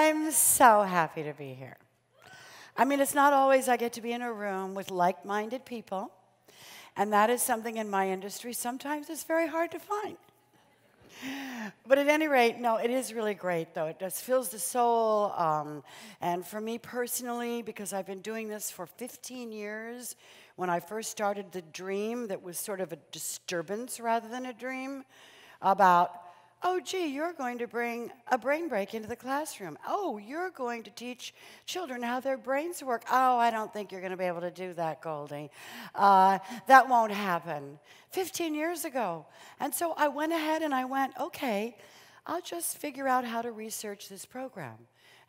I'm so happy to be here. I mean, it's not always I get to be in a room with like-minded people, and that is something in my industry sometimes it's very hard to find. But at any rate, no, it is really great, though. It just fills the soul. And for me personally, because I've been doing this for 15 years, when I first started the dream that was sort of a disturbance rather than a dream about, oh, gee, you're going to bring a brain break into the classroom. Oh, you're going to teach children how their brains work. Oh, I don't think you're going to be able to do that, Goldie. That won't happen. 15 years ago. And so I went ahead and I went, okay, I'll just figure out how to research this program.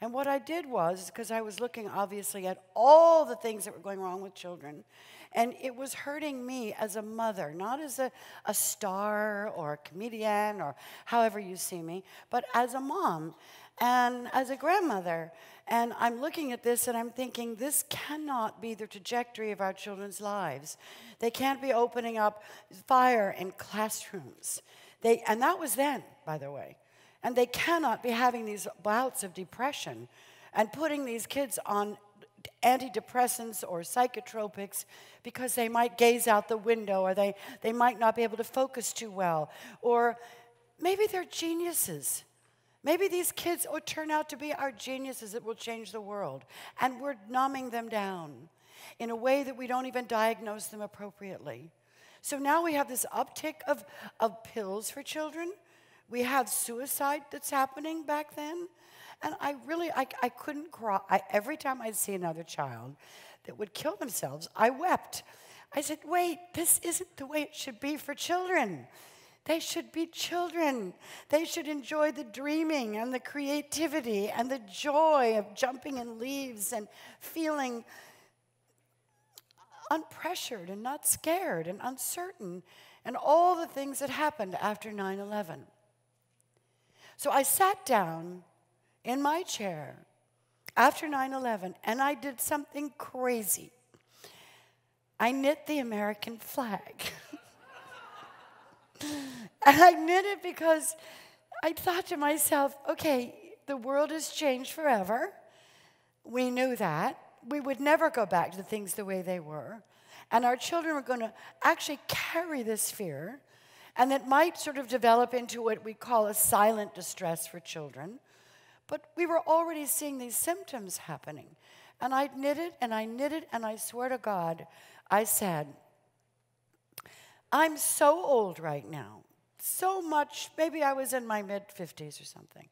And what I did was, because I was looking obviously at all the things that were going wrong with children, and it was hurting me as a mother, not as a star or a comedian or however you see me, but as a mom and as a grandmother. And I'm looking at this and I'm thinking, this cannot be the trajectory of our children's lives. They can't be opening up fire in classrooms. And that was then, by the way. And they cannot be having these bouts of depression and putting these kids on antidepressants or psychotropics because they might gaze out the window or they might not be able to focus too well. Or maybe they're geniuses. Maybe these kids will turn out to be our geniuses that will change the world. And we're numbing them down in a way that we don't even diagnose them appropriately. So now we have this uptick of pills for children. We have suicide that's happening back then. And I couldn't cry. Every time I'd see another child that would kill themselves, I wept. I said, wait, this isn't the way it should be for children. They should be children. They should enjoy the dreaming and the creativity and the joy of jumping in leaves and feeling unpressured and not scared and uncertain and all the things that happened after 9/11. So I sat down in my chair after 9/11 and I did something crazy. I knit the American flag. And I knit it because I thought to myself, okay, the world has changed forever. We knew that. We would never go back to the things the way they were. And our children were going to actually carry this fear. And it might sort of develop into what we call a silent distress for children. But we were already seeing these symptoms happening. And I knitted and I knitted, and I swear to God, I said, I'm so old right now. So much, maybe I was in my mid-50s or something.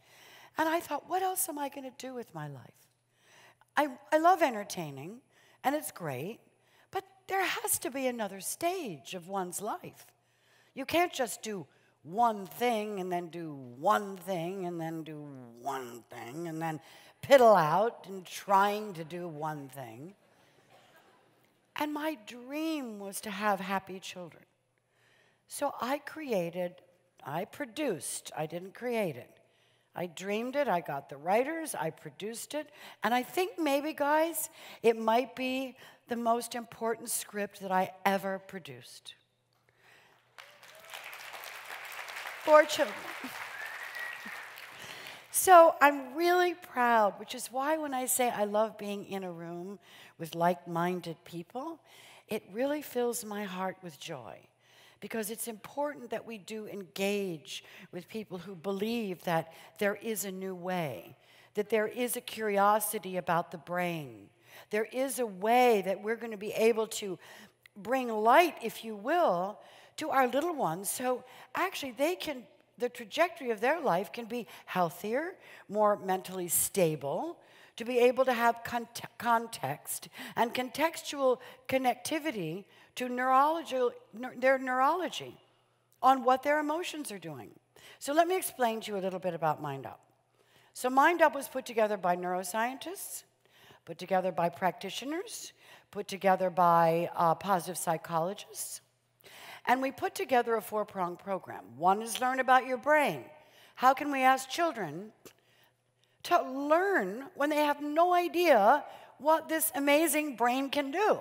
And I thought, what else am I going to do with my life? I love entertaining, and it's great, but there has to be another stage of one's life. You can't just do one thing and then do one thing and then do one thing and then piddle out and trying to do one thing. And my dream was to have happy children. So I produced, I didn't create it. I dreamed it, I got the writers, I produced it, and I think maybe, guys, it might be the most important script that I ever produced. For children. So I'm really proud, which is why when I say I love being in a room with like-minded people, it really fills my heart with joy. Because it's important that we do engage with people who believe that there is a new way, that there is a curiosity about the brain. There is a way that we're going to be able to bring light, if you will, to our little ones. So actually the trajectory of their life can be healthier, more mentally stable, to be able to have context and contextual connectivity to their neurology on what their emotions are doing. So let me explain to you a little bit about Mind Up. So Mind Up was put together by neuroscientists, put together by practitioners, put together by positive psychologists. And we put together a four-pronged program. One is learn about your brain. How can we ask children to learn when they have no idea what this amazing brain can do?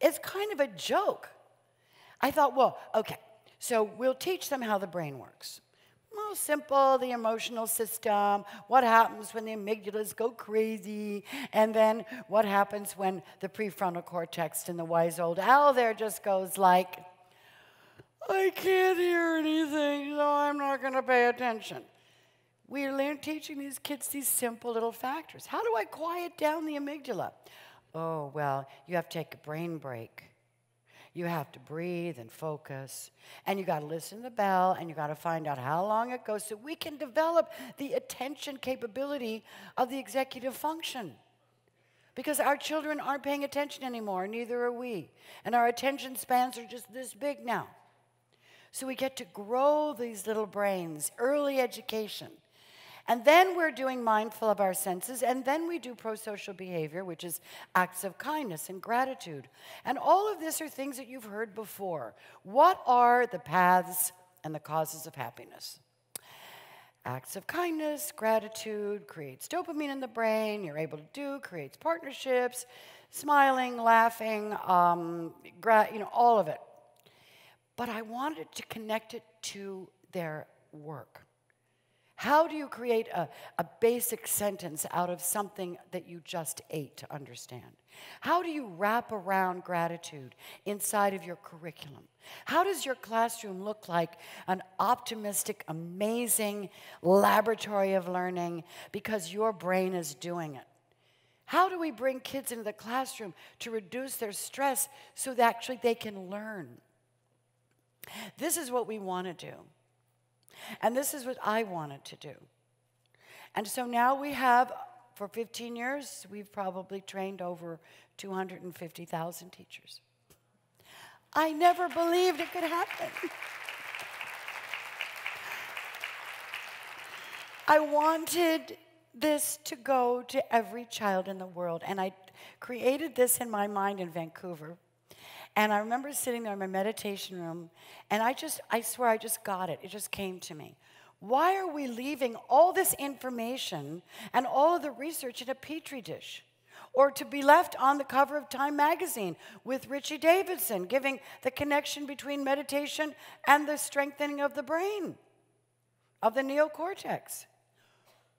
It's kind of a joke. I thought, well, okay, so we'll teach them how the brain works. Well, simple, the emotional system, what happens when the amygdalas go crazy, and then what happens when the prefrontal cortex and the wise old owl there just goes like, I can't hear anything, so I'm not going to pay attention. We learn teaching these kids these simple little factors. How do I quiet down the amygdala? Oh, well, you have to take a brain break. You have to breathe and focus, and you got to listen to the bell, and you got to find out how long it goes so we can develop the attention capability of the executive function. Because our children aren't paying attention anymore, neither are we. And our attention spans are just this big now. So we get to grow these little brains, early education. And then we're doing mindful of our senses, and then we do pro-social behavior, which is acts of kindness and gratitude. And all of this are things that you've heard before. What are the paths and the causes of happiness? Acts of kindness, gratitude, creates dopamine in the brain, you're able to do, creates partnerships, smiling, laughing, all of it. But I wanted to connect it to their work. How do you create a basic sentence out of something that you just ate to understand? How do you wrap around gratitude inside of your curriculum? How does your classroom look like an optimistic, amazing laboratory of learning because your brain is doing it? How do we bring kids into the classroom to reduce their stress so that actually they can learn? This is what we want to do. And this is what I wanted to do. And so now we have, for 15 years, we've probably trained over 250,000 teachers. I never believed it could happen. I wanted this to go to every child in the world. And I created this in my mind in Vancouver. And I remember sitting there in my meditation room, and I swear I just got it. It just came to me. Why are we leaving all this information and all of the research in a petri dish? Or to be left on the cover of Time magazine with Richie Davidson, giving the connection between meditation and the strengthening of the brain, of the neocortex.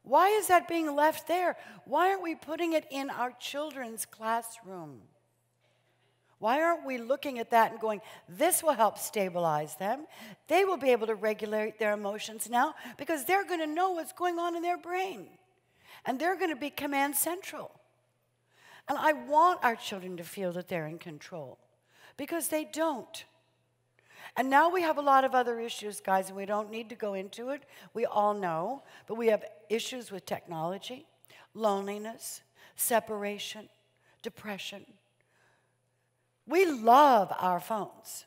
Why is that being left there? Why aren't we putting it in our children's classroom? Why aren't we looking at that and going, this will help stabilize them. They will be able to regulate their emotions now because they're going to know what's going on in their brain. And they're going to be command central. And I want our children to feel that they're in control because they don't. And now we have a lot of other issues, guys, and we don't need to go into it. We all know. But we have issues with technology, loneliness, separation, depression. We love our phones,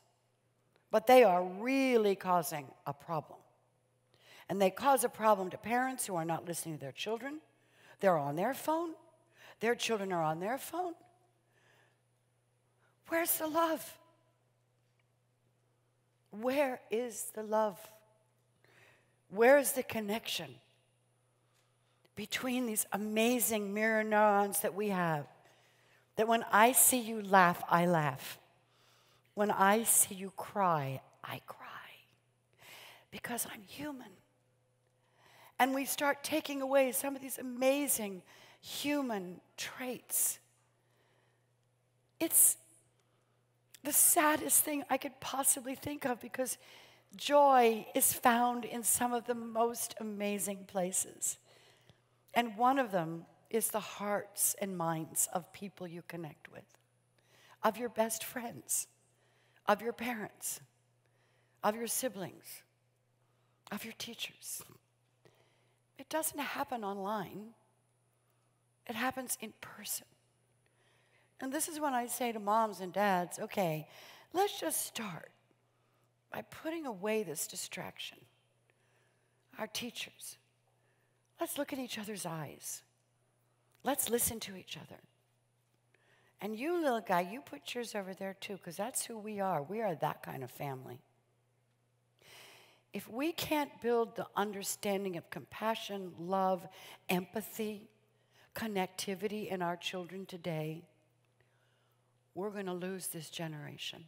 but they are really causing a problem. And they cause a problem to parents who are not listening to their children. They're on their phone. Their children are on their phone. Where's the love? Where is the love? Where is the connection between these amazing mirror neurons that we have? That when I see you laugh, I laugh. When I see you cry, I cry. Because I'm human. And we start taking away some of these amazing human traits. It's the saddest thing I could possibly think of because joy is found in some of the most amazing places. And one of them is the hearts and minds of people you connect with, of your best friends, of your parents, of your siblings, of your teachers. It doesn't happen online. It happens in person. And this is when I say to moms and dads, okay, let's just start by putting away this distraction. Our teachers, let's look at each other's eyes. Let's listen to each other. And you, little guy, you put yours over there too, because that's who we are. We are that kind of family. If we can't build the understanding of compassion, love, empathy, connectivity in our children today, we're going to lose this generation.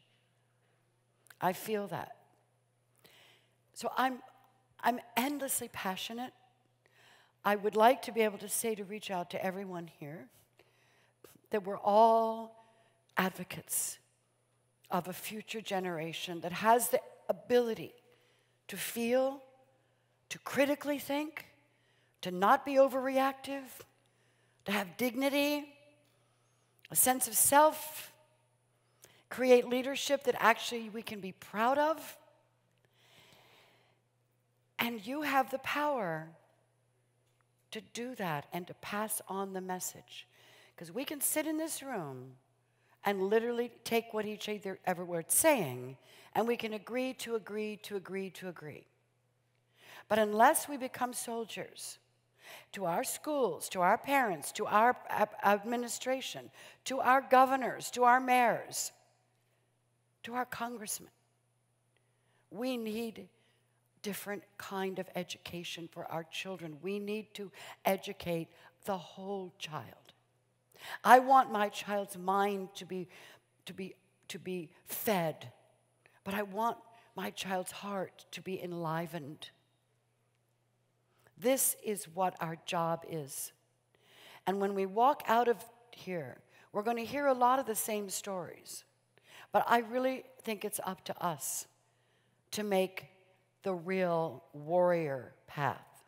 I feel that. So I'm endlessly passionate. I would like to be able to say, to reach out to everyone here, that we're all advocates of a future generation that has the ability to feel, to critically think, to not be overreactive, to have dignity, a sense of self, create leadership that actually we can be proud of. And you have the power to do that and to pass on the message. Because we can sit in this room and literally take what each other word saying, and we can agree to agree to agree to agree. But unless we become soldiers to our schools, to our parents, to our administration, to our governors, to our mayors, to our congressmen, we need different kind of education for our children. We need to educate the whole child. I want my child's mind to be fed, but I want my child's heart to be enlivened. This is what our job is. And when we walk out of here, we're going to hear a lot of the same stories. But I really think it's up to us to make the real warrior path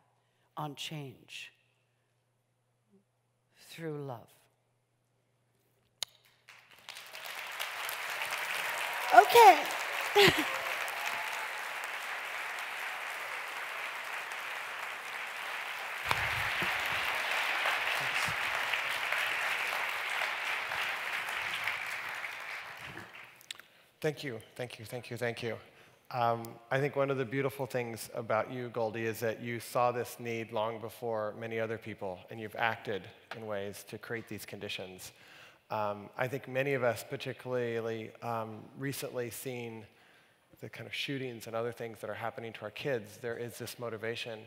on change through love. Okay. Thank you, thank you, thank you, thank you. I think one of the beautiful things about you, Goldie, is that you saw this need long before many other people, and you've acted in ways to create these conditions. I think many of us, particularly recently seen the kind of shootings and other things that are happening to our kids, there is this motivation.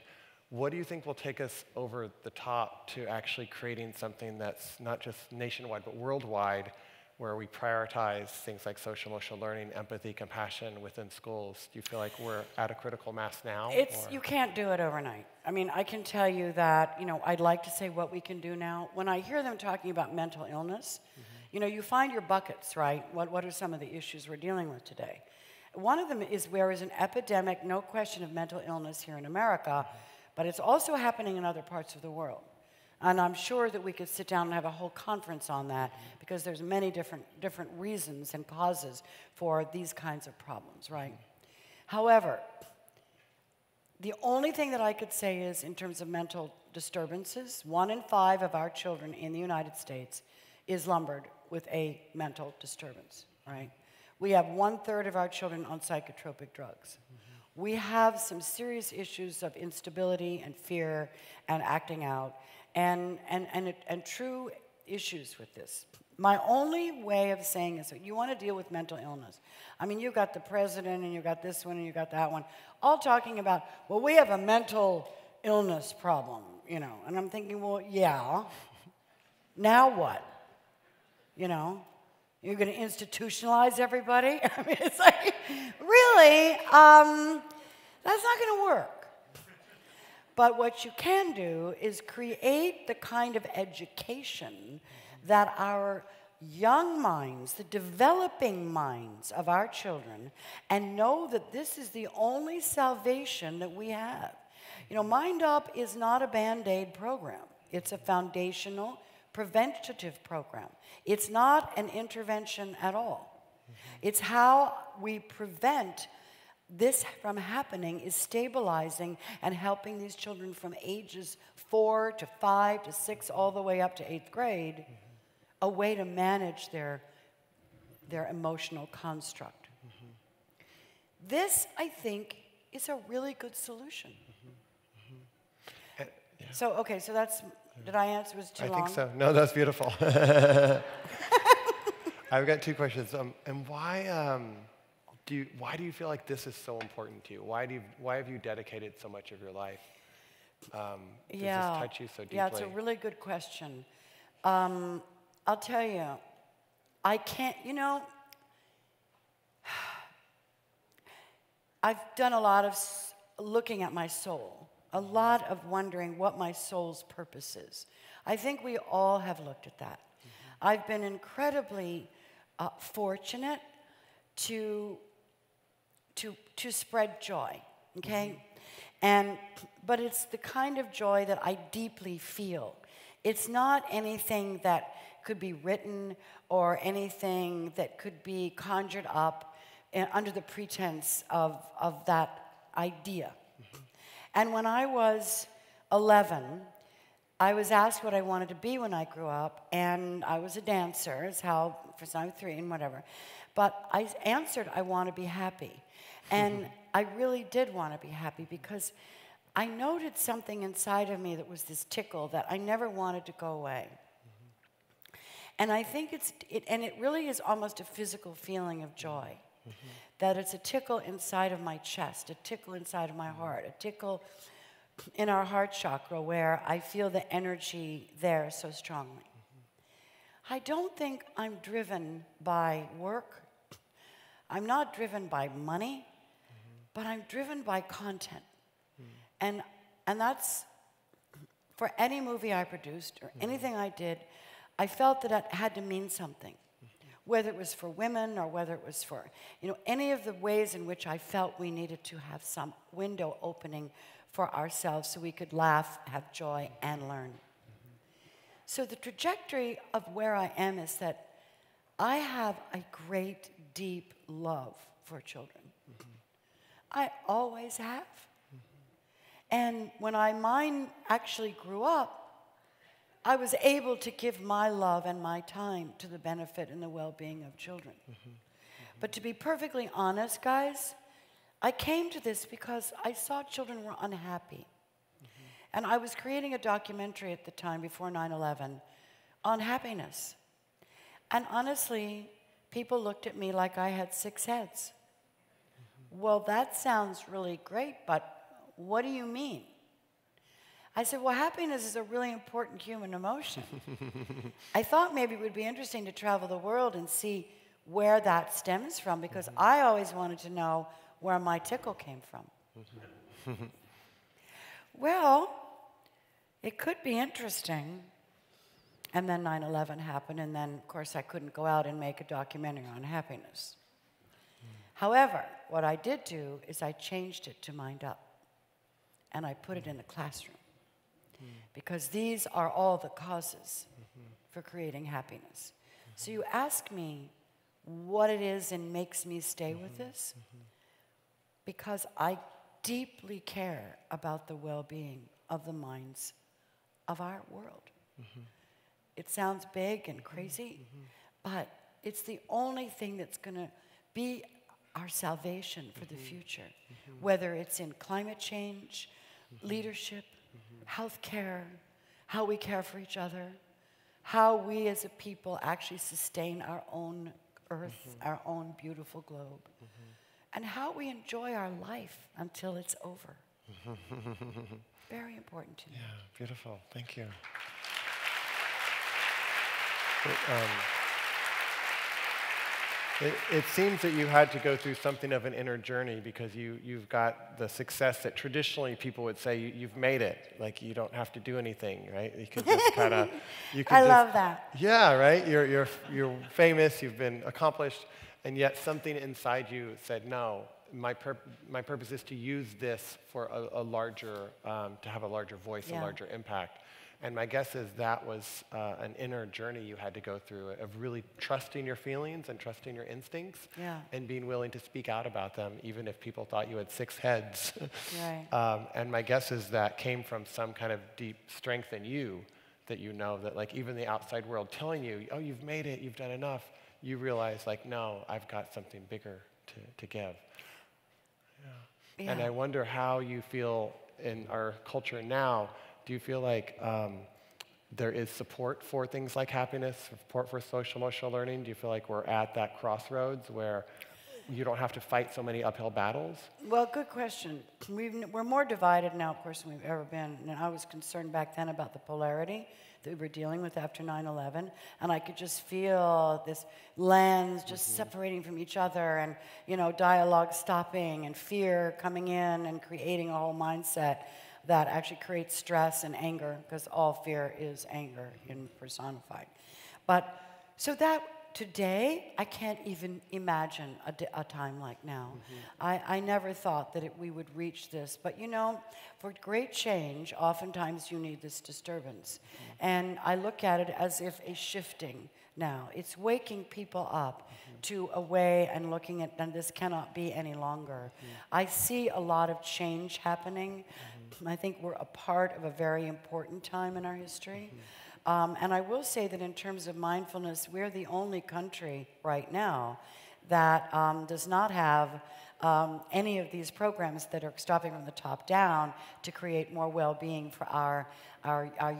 What do you think will take us over the top to actually creating something that's not just nationwide, but worldwide, where we prioritize things like social emotional learning, empathy, compassion within schools? Do you feel like we're at a critical mass now? You can't do it overnight. I mean, I can tell you that, I'd like to say what we can do now. When I hear them talking about mental illness, you find your buckets, right? What are some of the issues we're dealing with today? One of them is there is an epidemic, no question, of mental illness here in America, but it's also happening in other parts of the world. And I'm sure that we could sit down and have a whole conference on that, because there's many different reasons and causes for these kinds of problems, right? However, the only thing that I could say is, in terms of mental disturbances, 1 in 5 of our children in the United States is lumbered with a mental disturbance, right? We have 1/3 of our children on psychotropic drugs. We have some serious issues of instability and fear and acting out, and true issues with this. My only way of saying is that you want to deal with mental illness. I mean, you've got the president, and you've got this one, and you've got that one, all talking about, well, we have a mental illness problem, And I'm thinking, well, yeah. Now what? You're going to institutionalize everybody? I mean, it's like, really? That's not going to work. But what you can do is create the kind of education that our young minds, the developing minds of our children, and know that this is the only salvation that we have. Mind Up is not a Band-Aid program. It's a foundational, preventative program. It's not an intervention at all. It's how we prevent this from happening, is stabilizing and helping these children from ages 4 to 5 to 6 all the way up to 8th grade, a way to manage their emotional construct. This, I think, is a really good solution. Yeah. So, okay, so that's, did I answer? Was it too long? I think so. No, that's beautiful. I've got 2 questions. And why do you feel like this is so important to you? Why have you dedicated so much of your life? Does this touch you so deeply? Yeah, it's a really good question. I'll tell you, I can't, I've done a lot looking at my soul, a lot of wondering what my soul's purpose is. I think we all have looked at that. I've been incredibly fortunate to spread joy, okay? But it's the kind of joy that I deeply feel. It's not anything that could be written or anything that could be conjured up under the pretense of that idea. And when I was 11, I was asked what I wanted to be when I grew up, and I was a dancer, is how, for some 3 and whatever. But I answered, I want to be happy. And I really did want to be happy because I noted something inside of me that was this tickle that I never wanted to go away. And I think it really is almost a physical feeling of joy. That it's a tickle inside of my chest, a tickle inside of my heart, a tickle in our heart chakra where I feel the energy there so strongly. I don't think I'm driven by work. I'm not driven by money, but I'm driven by content. And that's, for any movie I produced or anything I did, I felt that it had to mean something. Whether it was for women or whether it was for, any of the ways in which I felt we needed to have some window opening for ourselves so we could laugh, have joy, and learn. So the trajectory of where I am is that I have a great, deep love for children. I always have. And when mine actually grew up, I was able to give my love and my time to the benefit and the well-being of children. But to be perfectly honest, guys, I came to this because I saw children were unhappy. And I was creating a documentary at the time, before 9/11, on happiness. And honestly, people looked at me like I had 6 heads. Well, that sounds really great, but what do you mean? I said, well, happiness is a really important human emotion. I thought maybe it would be interesting to travel the world and see where that stems from, because I always wanted to know where my tickle came from. Well, it could be interesting. And then 9/11 happened, and then, of course, I couldn't go out and make a documentary on happiness. However, what I did do is I changed it to Mind Up, and I put it in the classroom. Because these are all the causes for creating happiness. So you ask me what it is and makes me stay with this, because I deeply care about the well-being of the minds of our world. It sounds big and crazy, but it's the only thing that's going to be our salvation for the future, whether it's in climate change, leadership, healthcare, how we care for each other, how we as a people actually sustain our own earth, our own beautiful globe, and how we enjoy our life until it's over. Very important to me. Yeah, beautiful. Thank you. It seems that you had to go through something of an inner journey, because you've got the success that traditionally people would say you've made it. Like, you don't have to do anything, right? You could just kind of. I love that. Yeah, right. You're famous. You've been accomplished, and yet something inside you said, no. My purpose is to use this for a larger, to have a larger voice, a larger impact. And my guess is that was an inner journey you had to go through, of really trusting your feelings and trusting your instincts, and being willing to speak out about them, even if people thought you had 6 heads. Right. And my guess is that came from some kind of deep strength in you, that that, like, even the outside world telling you, oh, you've made it, you've done enough, you realize, like, no, I've got something bigger to give. And I wonder how you feel in our culture now. Do you feel like there is support for things like happiness, support for social emotional learning? Do you feel like we're at that crossroads where you don't have to fight so many uphill battles? Well, good question. We're more divided now, of course, than we've ever been. And I was concerned back then about the polarity that we were dealing with after 9/11, and I could just feel this lands just separating from each other, and dialogue stopping, and fear coming in and creating a whole mindset that actually creates stress and anger, because all fear is anger in personified. But so that today, I can't even imagine a time like now. I never thought that we would reach this. But for great change, oftentimes you need this disturbance. And I look at it as if a shifting now. It's waking people up to a way and looking at, and this cannot be any longer. I see a lot of change happening. I think we're a part of a very important time in our history. And I will say that in terms of mindfulness, we're the only country right now that does not have any of these programs that are stopping from the top down to create more well-being for our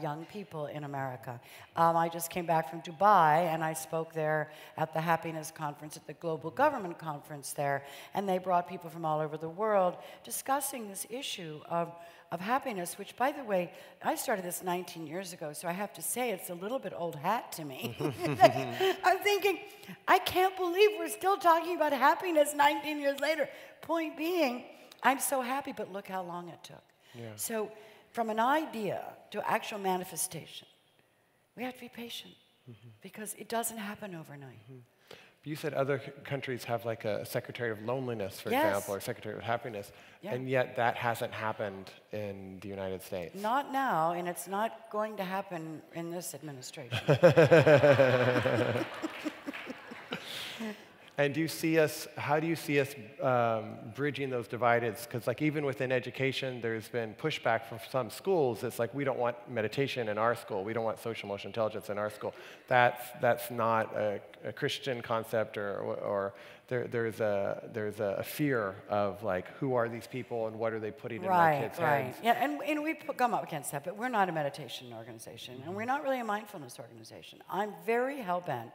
young people in America. I just came back from Dubai, and I spoke there at the Happiness Conference, at the Global Government Conference there, and they brought people from all over the world discussing this issue of happiness, which, by the way, I started this 19 years ago, so I have to say it's a little bit old hat to me. I'm thinking, I can't believe we're still talking about happiness 19 years later. Point being, I'm so happy, but look how long it took. Yeah. So from an idea to actual manifestation, we have to be patient, because it doesn't happen overnight. You said other countries have like a Secretary of Loneliness, for Yes. example, or Secretary of Happiness, Yeah. and yet that hasn't happened in the United States. Not now, and it's not going to happen in this administration. And how do you see us bridging those divides? Because like even within education, there's been pushback from some schools. It's like, we don't want meditation in our school. We don't want social emotional intelligence in our school. That's not a Christian concept, or there's a fear of like, who are these people and what are they putting in my kids' heads? Yeah, and we come up against that, but we're not a meditation organization, and we're not really a mindfulness organization. I'm very hell-bent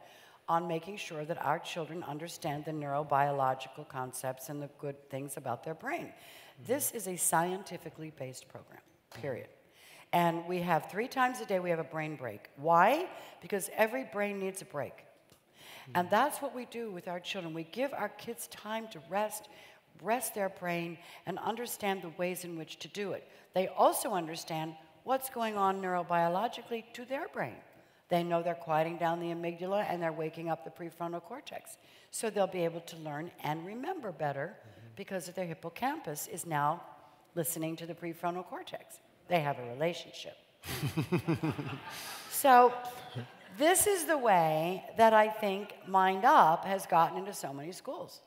on making sure that our children understand the neurobiological concepts and the good things about their brain. This is a scientifically based program, period. And we have 3 times a day, we have a brain break. Why? Because every brain needs a break. And that's what we do with our children. We give our kids time to rest their brain, and understand the ways in which to do it. They also understand what's going on neurobiologically to their brain. They know they're quieting down the amygdala and they're waking up the prefrontal cortex. So they'll be able to learn and remember better, because their hippocampus is now listening to the prefrontal cortex. They have a relationship. So this is the way that I think Mind Up has gotten into so many schools.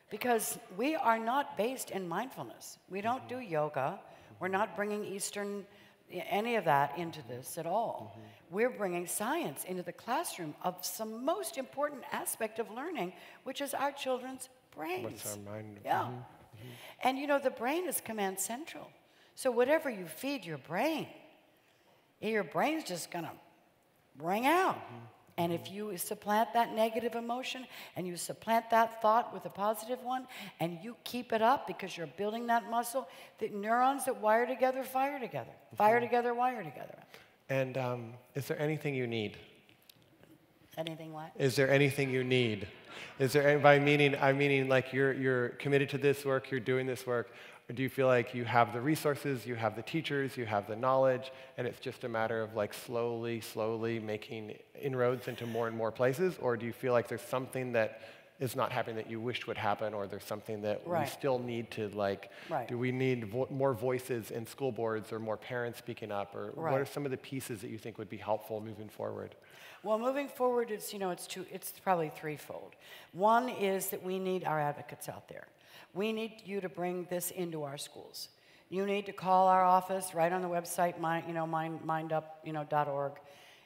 Because we are not based in mindfulness. We don't do yoga. We're not bringing Eastern, any of that into this at all. We're bringing science into the classroom of some most important aspect of learning, which is our children's brains. What's our mind? Yeah. And the brain is command central. So whatever you feed your brain's just going to bring out. And if you supplant that negative emotion and you supplant that thought with a positive one, and you keep it up because you're building that muscle, the neurons that wire together, fire together. Fire together, wire together. And is there anything you need? Anything what? Is there anything you need? Is there, I meaning like you're committed to this work, you're doing this work, or do you feel like you have the resources, you have the teachers, you have the knowledge, and it's just a matter of like slowly making inroads into more and more places? Or do you feel like there's something that is not happening that you wished would happen, or there's something that we still need to like, do we need more voices in school boards, or more parents speaking up, or what are some of the pieces that you think would be helpful moving forward? Well, moving forward, it's probably threefold. One is that we need our advocates out there. We need you to bring this into our schools. You need to call our office right on the website, mindup.org,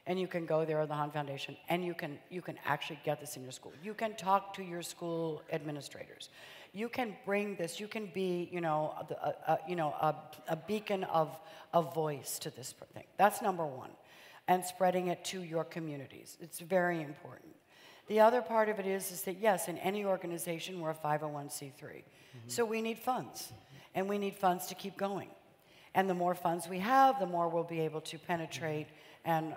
and you can go there, or the Hawn Foundation, and you can actually get this in your school. You can talk to your school administrators. You can bring this. You can be, a beacon of voice to this thing. That's number one, and spreading it to your communities. It's very important. The other part of it is that, yes, in any organization, we're a 501c3. So we need funds, and we need funds to keep going. And the more funds we have, the more we'll be able to penetrate and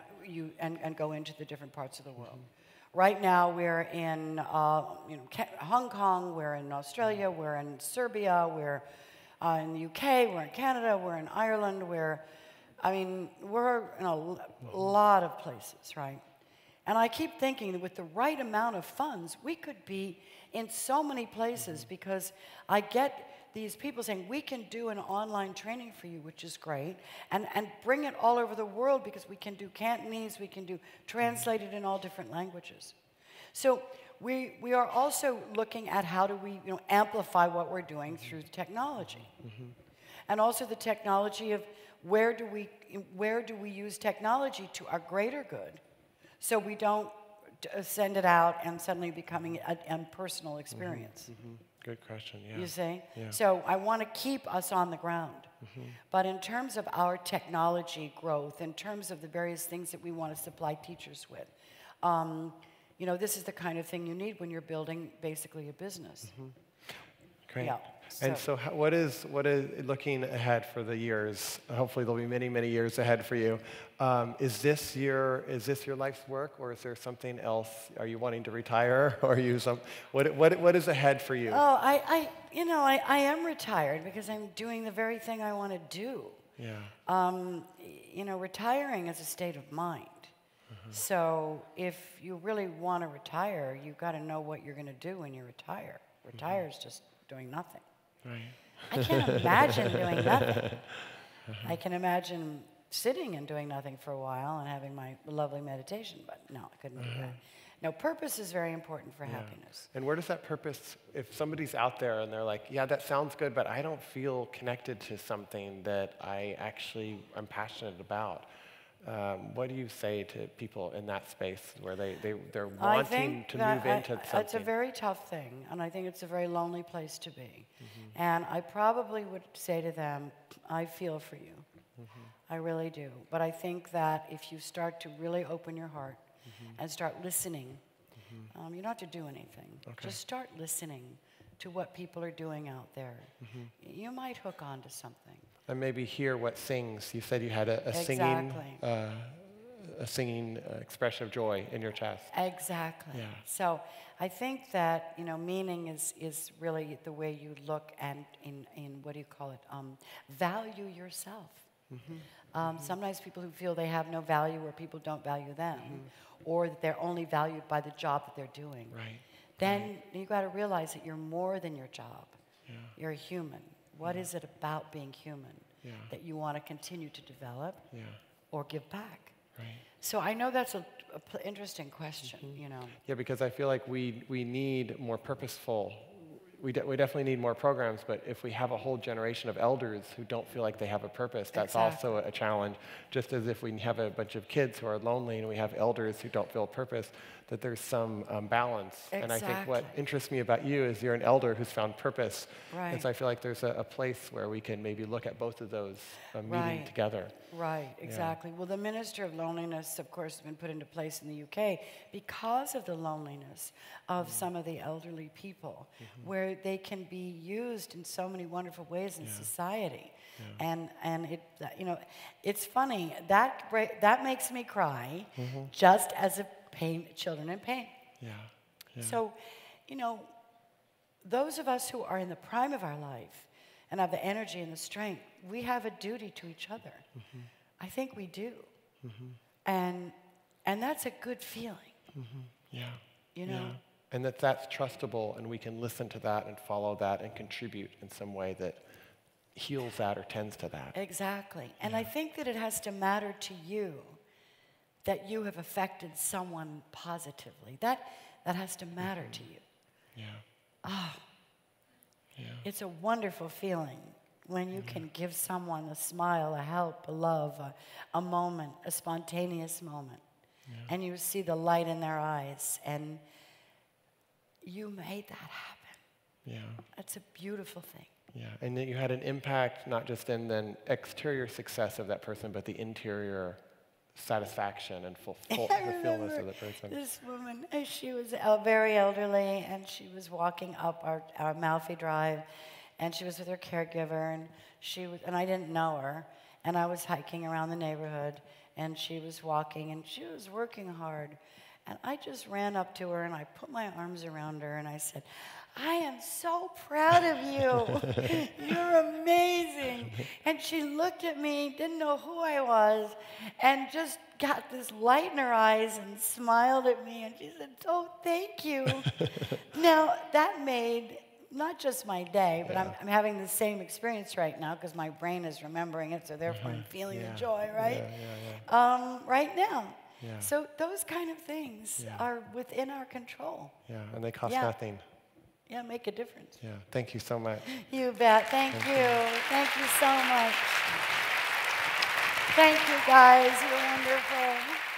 go into the different parts of the world. Right now, we're in Hong Kong, we're in Australia, we're in Serbia, we're in the UK, we're in Canada, we're in Ireland, we're in a lot of places, right? And I keep thinking that with the right amount of funds, we could be in so many places, because I get these people saying, we can do an online training for you, which is great, and bring it all over the world, because we can do Cantonese, we can do translated in all different languages. So we are also looking at how do we amplify what we're doing through technology. And also the technology of where do we use technology to our greater good, so we don't send it out and suddenly becoming an impersonal experience. Good question, yeah. You see? Yeah. So I want to keep us on the ground. But in terms of our technology growth, in terms of the various things that we want to supply teachers with, this is the kind of thing you need when you're building basically a business. Great. Yeah. And so what is looking ahead for the years? Hopefully there'll be many, many years ahead for you. Is this your life's work, or is there something else? Are you wanting to retire, or are you what is ahead for you? Oh, I am retired because I'm doing the very thing I want to do. Yeah. Retiring is a state of mind. So if you really want to retire, you've got to know what you're going to do when you retire. Retire is just doing nothing. Right. I can't imagine doing nothing. I can imagine sitting and doing nothing for a while and having my lovely meditation, but no, I couldn't do that. No, purpose is very important for happiness. And where does that purpose, if somebody's out there and they're like, yeah, that sounds good, but I don't feel connected to something that I'm passionate about, what do you say to people in that space where they're wanting to move into something? It's a very tough thing, and I think it's a very lonely place to be. And I probably would say to them, I feel for you. I really do. But I think that if you start to really open your heart and start listening, you don't have to do anything. Okay. Just start listening to what people are doing out there. You might hook on to something. And maybe hear what sings. You said you had a singing expression of joy in your chest. Exactly. Yeah. So I think that meaning is really the way you look and in what do you call it? Value yourself. Sometimes people who feel they have no value, or people don't value them, or that they're only valued by the job that they're doing. Right. Then you got to realize that you're more than your job. Yeah. You're a human. What is it about being human that you want to continue to develop or give back? Right. So I know that's an interesting question, Yeah, because I feel like we need more purposeful. We definitely need more programs, but if we have a whole generation of elders who don't feel like they have a purpose, that's also a challenge. Just as if we have a bunch of kids who are lonely and we have elders who don't feel purpose, that there's some balance. And I think what interests me about you is you're an elder who's found purpose. Right. And so I feel like there's a place where we can maybe look at both of those meeting together. Right, exactly. Yeah. Well, the Minister of Loneliness, of course, has been put into place in the UK because of the loneliness of some of the elderly people, where they can be used in so many wonderful ways in society. Yeah. And it, it's funny, that makes me cry just as a children in pain. Yeah. Yeah. So, those of us who are in the prime of our life and have the energy and the strength, we have a duty to each other. I think we do. And that's a good feeling. Yeah. You know? Yeah. And that's trustable, and we can listen to that and follow that and contribute in some way that heals that or tends to that. Exactly. And I think that it has to matter to you that you have affected someone positively. That has to matter to you. Yeah. Yeah. It's a wonderful feeling when you can give someone a smile, a help, a love, a moment, a spontaneous moment. And you see the light in their eyes, and you made that happen. Yeah. That's a beautiful thing. Yeah, and that you had an impact not just in the exterior success of that person, but the interior satisfaction and the I fullness of remember the person. this woman, she was very elderly, and she was walking up our Malfi Drive, and she was with her caregiver, and I didn't know her, and I was hiking around the neighborhood, and she was walking, and she was working hard, and I just ran up to her, and I put my arms around her, and I said, I am so proud of you. You're amazing. And she looked at me, didn't know who I was, and just got this light in her eyes and smiled at me. And she said, oh, thank you. Now, that made not just my day, but I'm having the same experience right now because my brain is remembering it, so therefore I'm feeling the joy, right? Right now. Yeah. So those kind of things are within our control. Yeah, and they cost nothing. Yeah, make a difference. Yeah, thank you so much. You bet. Thank you. Thank you so much. Thank you, guys. You're wonderful.